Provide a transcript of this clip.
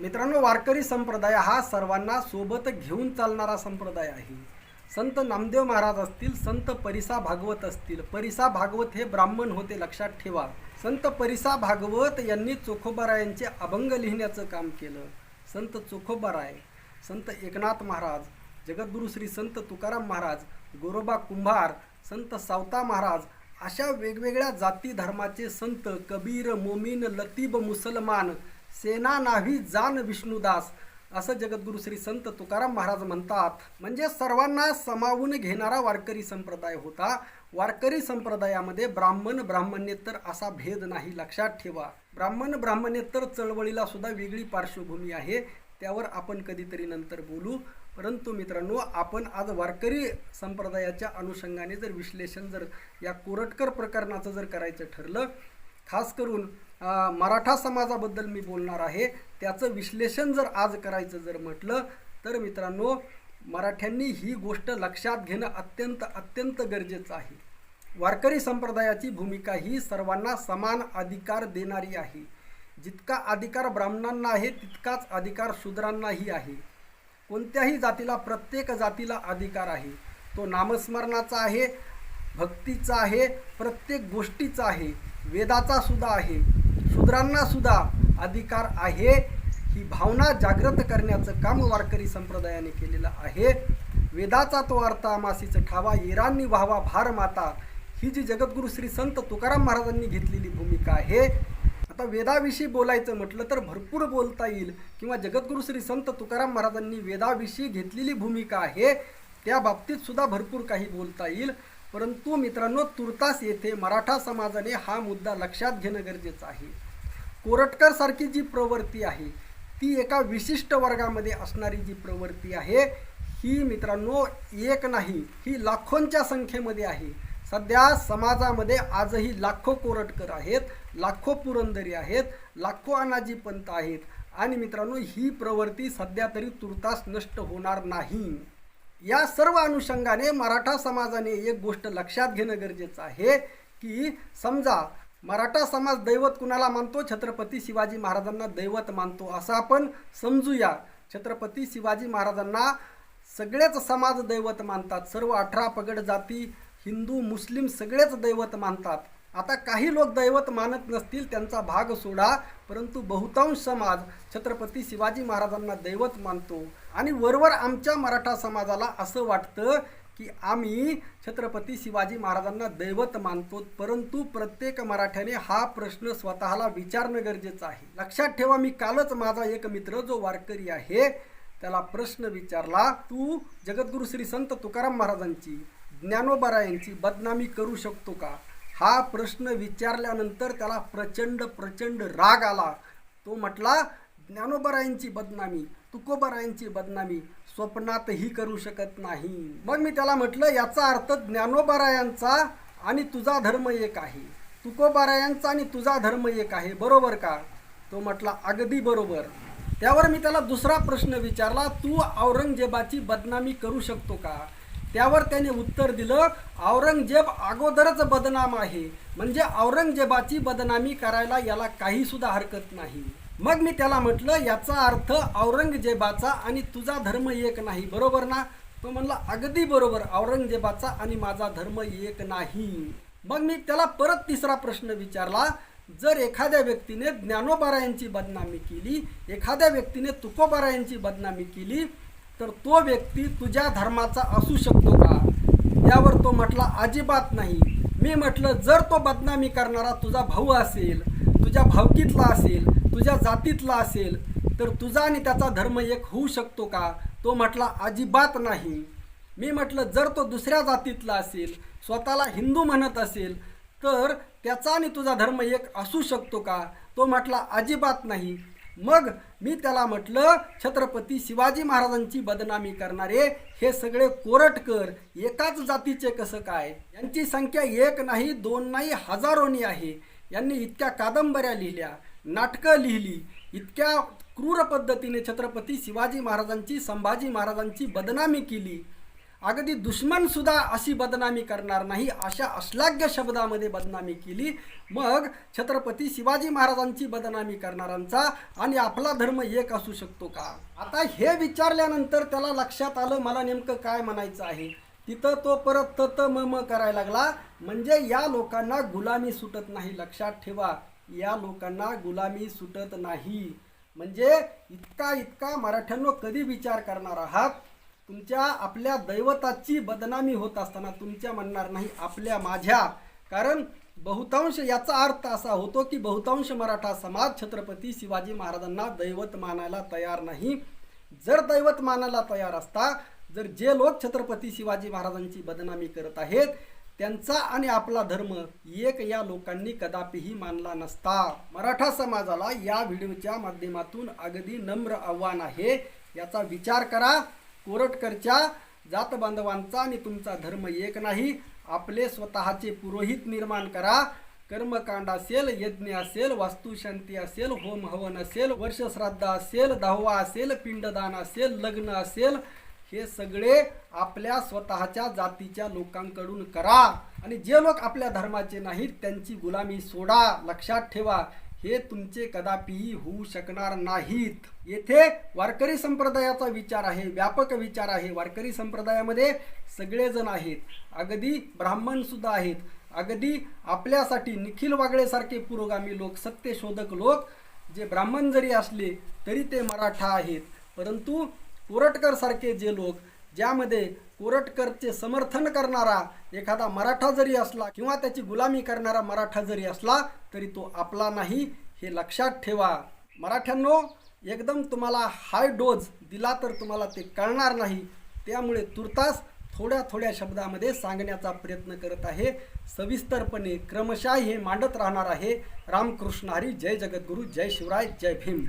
मित्रांनो, वारकरी संप्रदाय हा सर्वांना सोबत घेऊन चालणारा संप्रदाय आहे. संत नामदेव महाराज असतील, संत परिसा भागवत असतील. परिसा भागवत हे ब्राह्मण होते, लक्षात ठेवा. संत परिसा भागवत यांनी चोखोबारायांचे अभंग लिहिण्याचं काम केलं. संत चोखोबाराय, संत एकनाथ महाराज, जगद्गुरू श्री संत तुकाराम महाराज, गोरोबा कुंभार, संत सावता महाराज अशा वेगवेगळ्या जाती धर्माचे संत, कबीर, मोमीन, लतीब, मुसलमान, सेना नाव्ही जान विष्णुदास असं जगद्गुरू श्री संत तुकाराम महाराज म्हणतात. म्हणजे सर्वांना समावून घेणारा वारकरी संप्रदाय होता. वारकरी संप्रदायामध्ये ब्राह्मण ब्राह्मणेतर असा भेद नाही, लक्षात ठेवा. ब्राह्मण ब्राह्मणेतर चळवळीला सुद्धा वेगळी पार्श्वभूमी आहे, त्यावर आपण कधीतरी नंतर बोलू. परंतु मित्रांनो, आपण आज वारकरी संप्रदायाच्या अनुषंगाने जर विश्लेषण जर या कोरटकर प्रकरणाचं जर करायचं ठरलं, खास करून मराठा समाजाबद्दल मी बोलणार आहे, त्याचं विश्लेषण जर आज करायचं जर म्हटलं तर मित्रांनो, मराठ्यांनी ही गोष्ट लक्षात घेणं अत्यंत अत्यंत गरजेचं आहे. वारकरी संप्रदायाची भूमिका ही सर्वांना समान अधिकार देणारी आहे. जितका अधिकार ब्राह्मणांना आहे तितकाच अधिकार शूद्रांनाही आहे. कोणत्याही जातीला, प्रत्येक जातीला अधिकार आहे. तो नामस्मरणाचा आहे, भक्तीचा आहे, प्रत्येक गोष्टीचा आहे, वेदाचा सुद्धा आहे. शूद्रांना सुद्धा अधिकार आहे. ही भावना जागृत करण्याचं काम वारकरी संप्रदायाने केलेलं आहे. वेदाचा तो अर्थ आमासीच ठावा, येरांनी व्हावा भार माता, ही जी जगद्गुरू श्री संत तुकाराम महाराजांनी घेतलेली भूमिका आहे. आता वेदाविषयी बोलायचं म्हटलं तर भरपूर बोलता येईल, किंवा जगद्गुरू श्री संत तुकाराम महाराजांनी वेदाविषयी घेतलेली भूमिका आहे त्या बाबतीत सुद्धा भरपूर काही बोलता येईल. परंतु मित्रांनो, तुर्तास येथे मराठा समाजाने हा मुद्दा लक्षात घेणं गरजेचं आहे. कोरटकर सारखी जी प्रवृत्ती आहे ती एका विशिष्ट वर्गामध्ये असणारी जी प्रवृत्ती आहे, ही मित्रांनो एक नाही, ही लाखोंच्या संख्येमध्ये आहे. सध्या समाजामध्ये आजही लाखो कोरटकर आहेत, लाखो पुरंदरी आहेत, लाखो अनाजी पंत आहेत. आणि मित्रांनो, ही प्रवृत्ती सध्या तरी तुर्तास नष्ट होणार नाही. या सर्व अनुषंगाने मराठा समाजाने एक गोष्ट लक्षात घेणं गरजेचं आहे की समजा मराठा समाज दैवत कुणाला मानतो? छत्रपती शिवाजी महाराजांना दैवत मानतो असं आपण समजूया. छत्रपती शिवाजी महाराजांना सगळेच समाज दैवत मानतात. सर्व 18 पगड जाती, हिंदू, मुस्लिम सगळेच दैवत मानतात. आता काही लोक दैवत मानत नसतील, त्यांचा भाग सोडा, परंतु बहुतांश समाज छत्रपती शिवाजी महाराजांना दैवत मानतो. आणि वरवर आमच्या मराठा समाजाला असं वाटतं की आम्ही छत्रपती शिवाजी महाराजांना दैवत मानतो. परंतु प्रत्येक मराठ्याने हा प्रश्न स्वतःला विचारणं गरजेचं आहे. लक्षात ठेवा, मी कालच माझा एक मित्र जो वारकरी आहे त्याला प्रश्न विचारला, तू जगद्गुरू श्री संत तुकाराम महाराजांची, ज्ञानोबारायांची बदनामी करू शकतो का? हा प्रश्न विचारल्यानंतर त्याला प्रचंड राग आला. तो म्हटला, ज्ञानोबारायांची बदनामी, तुकोबारायांची बदनामी स्वप्नातही करू शकत नाही. मग मी त्याला म्हटलं, याचा अर्थ ज्ञानोबारायांचा आणि तुझा धर्म एक आहे, तुकोबारायांचा आणि तुझा धर्म एक आहे, बरोबर का? तो म्हटला, अगदी बरोबर. त्यावर मी त्याला दुसरा प्रश्न विचारला, तू औरंगजेबाची बदनामी करू शकतो का? त्यावर त्याने उत्तर दिलं, औरंगजेब अगोदरच बदनाम आहे, म्हणजे औरंगजेबाची बदनामी करायला याला काही सुद्धा हरकत नाही. मग मी त्याला म्हटलं, याचा अर्थ औरंगजेबाचा आणि तुझा धर्म एक नाही, बरोबर ना? तो म्हणला, अगदी बरोबर, औरंगजेबाचा आणि माझा धर्म एक नाही. मग मी त्याला परत तिसरा प्रश्न विचारला, जर एखाद्या व्यक्तीने ज्ञानोबारायांची बदनामी केली, एखाद्या व्यक्तीने तुकोबारायांची बदनामी केली, तर तो व्यक्ती तुझ्या धर्माचा असू शकतो का? यावर तो म्हटला, अजिबात नाही. मी म्हटलं, जर तो बदनामी करणारा तुझा भाऊ असेल, तुझ्या भावकीतला असेल, तुझ्या जातीतला असेल, तर तुझा आणि त्याचा धर्म एक होऊ शकतो का? तो म्हटला, अजिबात नाही. मी म्हटलं, जर तो दुसऱ्या जातीतला असेल, स्वतःला हिंदू म्हणत असेल, तर त्याचा आणि तुझा धर्म एक असू शकतो का? तो म्हटला, अजिबात नाही. मग मी त्याला म्हटलं, छत्रपती शिवाजी महाराजांची बदनामी करणारे हे सगळे कोरटकर एकाच जातीचे कसं काय? यांची संख्या एक नाही, दोन नाही, हजारोनी आहे. यांनी इतक्या कादंबऱ्या लिहिल्या, नाटकं लिहिली, इतक्या क्रूर पद्धतीने छत्रपती शिवाजी महाराजांची, संभाजी महाराजांची बदनामी केली. अगदी दुश्मन सुद्धा अशी बदनामी करणार नाही, अशा अश्लाघ्य शब्दामध्ये बदनामी केली. मग छत्रपती शिवाजी महाराजांची बदनामी करणाऱ्यांचा आणि आपला धर्म एक असू शकतो का? आता हे विचारल्यानंतर त्याला लक्षात आलं मला नेमकं काय म्हणायचं आहे. तिथं तो परत तत म करायला लागला. म्हणजे या लोकांना गुलामी सुटत नाही. लक्षात ठेवा, या लोकांना गुलामी सुटत नाही. म्हणजे इतका मराठ्यांनो कधी विचार करणार आहात? तुमच्या आपल्या दैवताची बदनामी होत असताना तुमच्या म्हणणार नाही आपल्या माझ्या. कारण बहुतांश याचा अर्थ असा होतो की बहुतांश मराठा समाज छत्रपती शिवाजी महाराजांना दैवत मानायला तयार नाही. जर दैवत मानायला तयार असता, जर जे लोक छत्रपती शिवाजी महाराजांची बदनामी करत आहेत त्यांचा आणि आपला धर्म एक या लोकांनी कदापिही मानला नसता. मराठा समाजाला या व्हिडिओच्या माध्यमातून अगदी नम्र आव्हान आहे, याचा विचार करा. कोरटकरच्या जात बांधवांचा आणि तुमचा धर्म एक नाही. आपले स्वतःचे पुरोहित निर्माण करा. कर्मकांड असेल, यज्ञ असेल, वास्तुशांती असेल, होम हवन असेल, वर्षश्राद्ध असेल, दहावा असेल, पिंडदान असेल, लग्न असेल, हे सगळे आपल्या स्वतःच्या जातीच्या लोकांकडून करा. आणि जे लोक आपल्या धर्माचे नाहीत त्यांची गुलामी सोडा. लक्षात ठेवा, हे तुमचे कदापिही होऊ शकणार नाहीत. येथे वारकरी संप्रदायाचा विचार आहे, व्यापक विचार आहे. वारकरी संप्रदायामध्ये सगळेजण आहेत, अगदी ब्राह्मण सुद्धा आहेत. अगदी आपल्यासाठी निखिल वागळेसारखे पुरोगामी लोक, सत्यशोधक लोक जे ब्राह्मण जरी असले तरी ते मराठा आहेत. परंतु कोरटकर सारखे जे लोक, ज्यामध्ये कोरटकरचे समर्थन करणारा एखादा मराठा जरी असला किंवा त्याची गुलामी करणारा मराठा जरी असला तरी तो आपला नाही, हे लक्षात ठेवा. मराठ्यांनो, एकदम तुम्हाला हाय डोज दिला तर तुम्हाला ते कळणार नाही. त्यामुळे तुर्तास थोड्या शब्दामध्ये सांगण्याचा प्रयत्न करत आहे. सविस्तरपणे क्रमशः हे मांडत राहणार आहे. रामकृष्ण हरी. जय जगद्गुरू, जय शिवराय, जय भीम.